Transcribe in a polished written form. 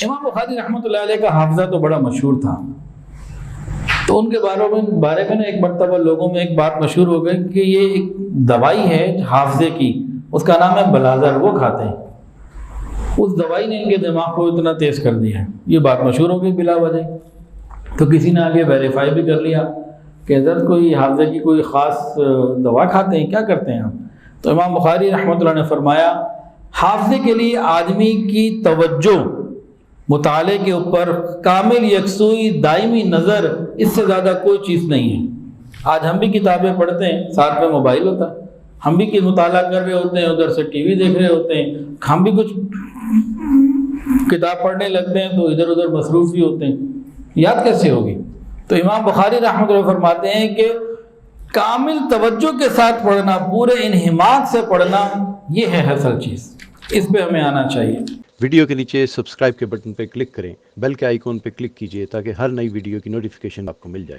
امام بخاری رحمۃ اللہ علیہ کا حافظہ تو بڑا مشہور تھا، تو ان کے بارے میں ایک مرتبہ لوگوں میں ایک بات مشہور ہو گئی کہ یہ ایک دوائی ہے حافظے کی، اس کا نام ہے بلازر، وہ کھاتے ہیں۔ اس دوائی نے ان کے دماغ کو اتنا تیز کر دیا ہے، یہ بات مشہور ہو گئی بلا وجہ۔ تو کسی نے آگے ویریفائی بھی کر لیا کہ حضرت کوئی حافظے کی کوئی خاص دوا کھاتے ہیں، کیا کرتے ہیں ہم؟ تو امام بخاری رحمۃ اللہ نے فرمایا حافظے کے لیے آدمی کی توجہ مطالعے کے اوپر، کامل یکسوئی دائمی نظر، اس سے زیادہ کوئی چیز نہیں ہے۔ آج ہم بھی کتابیں پڑھتے ہیں، ساتھ میں موبائل ہوتا ہے، ہم بھی مطالعہ کر رہے ہوتے ہیں، ادھر سے ٹی وی دیکھ رہے ہوتے ہیں، ہم بھی کچھ کتاب پڑھنے لگتے ہیں تو ادھر ادھر مصروف بھی ہوتے ہیں، یاد کیسے ہوگی؟ تو امام بخاری رحمۃ اللہ فرماتے ہیں کہ کامل توجہ کے ساتھ پڑھنا، پورے انہماک سے پڑھنا، یہ ہے اصل چیز، اس پہ ہمیں آنا چاہیے۔ ویڈیو کے نیچے سبسکرائب کے بٹن پہ کلک کریں، بیل کے آئیکن پہ کلک کیجئے تاکہ ہر نئی ویڈیو کی نوٹیفیکیشن آپ کو مل جائے۔